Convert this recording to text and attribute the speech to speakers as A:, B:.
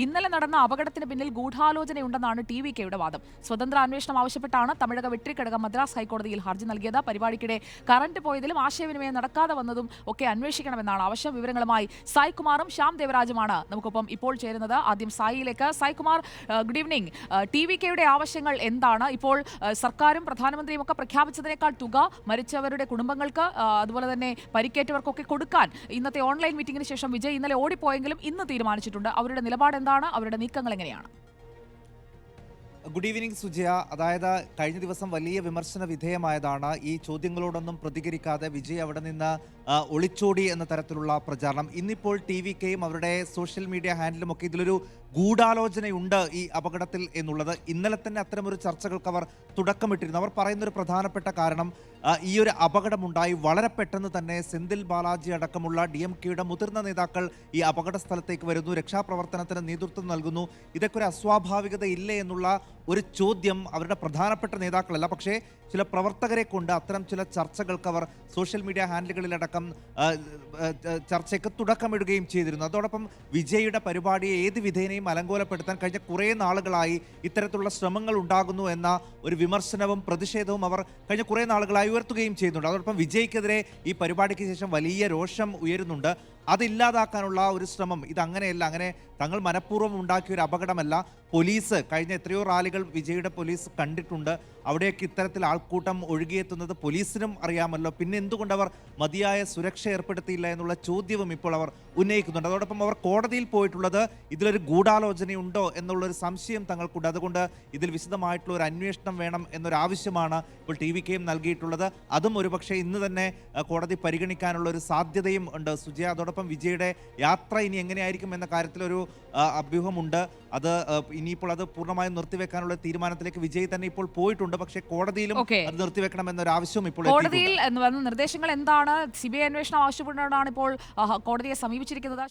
A: ഇന്നലെ നടന്ന അപകടത്തിന് പിന്നിൽ ഗൂഢാലോചനയുണ്ടെന്നാണ് TVKയുടെ വാദം. സ്വതന്ത്ര അന്വേഷണം ആവശ്യപ്പെട്ടാണ് തമിഴക വെട്രിക്കഴകം മദ്രാസ് ഹൈക്കോടതിയിൽ ഹർജി നൽകിയത്. പരിപാടിക്കിടെ കറന്റ് പോയതിലും ആശയവിനിമയം നടക്കാതെ വന്നതും ഒക്കെ അന്വേഷിക്കണമെന്നാണ് ആവശ്യം. വിവരങ്ങളുമായി സായ്കുമാറും ശ്യാം ദേവരാജുമാണ് നമുക്കൊപ്പം ഇപ്പോൾ ചേരുന്നത്. ആദ്യം സായിയിലേക്ക്. Saikumar, good evening. TVKയുടെ ആവശ്യങ്ങൾ എന്താണ്? ഇപ്പോൾ സർക്കാരും പ്രധാനമന്ത്രിയും ഒക്കെ പ്രഖ്യാപിച്ചതിനേക്കാൾ തുക മരിച്ചവരുടെ കുടുംബങ്ങൾക്ക് അതുപോലെ തന്നെ പരിക്കേറ്റവർക്കൊക്കെ കൊടുക്കാൻ ഇന്നത്തെ ഓൺലൈൻ മീറ്റിംഗിന് ശേഷം വിജയ് ഇന്നലെ ഓടിപ്പോയെങ്കിലും ഇന്ന് തീരുമാനിച്ചിട്ടുണ്ട്. അവരുടെ നിലപാട് എന്താണ്? അവരുടെ നീക്കങ്ങൾ എങ്ങനെയാണ്?
B: Good evening Sujaya. അതായത് കഴിഞ്ഞ ദിവസം വലിയ വിമർശന വിധേയമായതാണ് ഈ ചോദ്യങ്ങളോടൊന്നും പ്രതികരിക്കാതെ വിജയ് അവിടെ നിന്ന് ഒളിച്ചോടി എന്ന തരത്തിലുള്ള പ്രചാരണം. ഇന്നിപ്പോൾ TVKയും അവരുടെ സോഷ്യൽ മീഡിയ ഹാൻഡിലും ഒക്കെ ഇതിലൊരു ഗൂഢാലോചനയുണ്ട് ഈ അപകടത്തിൽ എന്നുള്ളത്. ഇന്നലെ തന്നെ അത്തരമൊരു ചർച്ചകൾക്ക് അവർ തുടക്കമിട്ടിരുന്നു. അവർ പറയുന്നൊരു പ്രധാനപ്പെട്ട കാരണം ഈ ഒരു അപകടമുണ്ടായി വളരെ പെട്ടെന്ന് തന്നെ സെന്തിൽ ബാലാജി അടക്കമുള്ള DMKയുടെ മുതിർന്ന നേതാക്കൾ ഈ അപകട സ്ഥലത്തേക്ക് വരുന്നു, രക്ഷാപ്രവർത്തനത്തിന് നേതൃത്വം നൽകുന്നു. ഇതൊക്കെ ഒരു അസ്വാഭാവികത ഇല്ലേ എന്നുള്ള ഒരു ചോദ്യം അവരുടെ പ്രധാനപ്പെട്ട നേതാക്കളല്ല, പക്ഷേ ചില പ്രവർത്തകരെ കൊണ്ട് അത്തരം ചില ചർച്ചകൾക്ക് അവർ സോഷ്യൽ മീഡിയ ഹാൻഡിലുകളിലടക്കം ചർച്ചയ്ക്ക് തുടക്കമിടുകയും ചെയ്തിരുന്നു. അതോടൊപ്പം വിജയുടെ പരിപാടിയെ ഏത് വിധേനയും അലങ്കോലപ്പെടുത്താൻ കഴിഞ്ഞ കുറേ നാളുകളായി ഇത്തരത്തിലുള്ള ശ്രമങ്ങൾ ഉണ്ടാകുന്നു എന്ന ഒരു വിമർശനവും പ്രതിഷേധവും അവർ കഴിഞ്ഞ കുറേ നാളുകളായി ഉയർത്തുകയും ചെയ്യുന്നുണ്ട്. അതോടൊപ്പം വിജയ്ക്കെതിരെ ഈ പരിപാടിക്ക് ശേഷം വലിയ രോഷം ഉയരുന്നുണ്ട്. അതില്ലാതാക്കാനുള്ള ഒരു ശ്രമം ഇതങ്ങനെയല്ല, അങ്ങനെ തങ്ങൾ മനഃപൂർവ്വം ഉണ്ടാക്കിയ ഒരു അപകടമല്ല. പോലീസ് കഴിഞ്ഞ എത്രയോ റാലികൾ വിജയുടെ പോലീസ് കണ്ടിട്ടുണ്ട്. അവിടെയൊക്കെ ഇത്തരത്തിൽ ആൾക്കൂട്ടം ഒഴുകിയെത്തുന്നത് പോലീസിനും അറിയാമല്ലോ. പിന്നെ എന്തുകൊണ്ട് അവർ മതിയായ സുരക്ഷ ഏർപ്പെടുത്തിയില്ല എന്നുള്ള ചോദ്യവും ഇപ്പോൾ അവർ ഉന്നയിക്കുന്നുണ്ട്. അതോടൊപ്പം അവർ കോടതിയിൽ പോയിട്ടുള്ളത് ഇതിലൊരു ഗൂഢാലോചനയുണ്ടോ എന്നുള്ളൊരു സംശയം തങ്ങൾക്കുണ്ട്. അതുകൊണ്ട് ഇതിൽ വിശദമായിട്ടുള്ള ഒരു അന്വേഷണം വേണം എന്നൊരാവശ്യമാണ് ഇപ്പോൾ TVKയും നൽകിയിട്ടുള്ളത്. അതും ഒരുപക്ഷെ ഇന്ന് തന്നെ കോടതി പരിഗണിക്കാനുള്ള ഒരു സാധ്യതയും ഉണ്ട് സുജയ. അതോടൊപ്പം വിജയുടെ യാത്ര ഇനി എങ്ങനെയായിരിക്കും എന്ന കാര്യത്തിലൊരു അഭ്യൂഹമുണ്ട്. അത് ഇനിയിപ്പോൾ അത് പൂർണ്ണമായും നിർത്തിവെക്കാനുള്ള തീരുമാനത്തിലേക്ക് വിജയ് തന്നെ ഇപ്പോൾ പോയിട്ടുണ്ട്. പക്ഷേ കോടതിയിലും അത് നിർത്തിവെക്കണം എന്നൊരു ആവശ്യവും ഇപ്പോൾ
A: കോടതിയിൽ വന്ന നിർദ്ദേശങ്ങൾ എന്താണ്? CBI അന്വേഷണം ആവശ്യപ്പെട്ടുകൊണ്ടാണ് ഇപ്പോൾ കോടതിയെ സമീപിച്ചിരിക്കുന്നത്.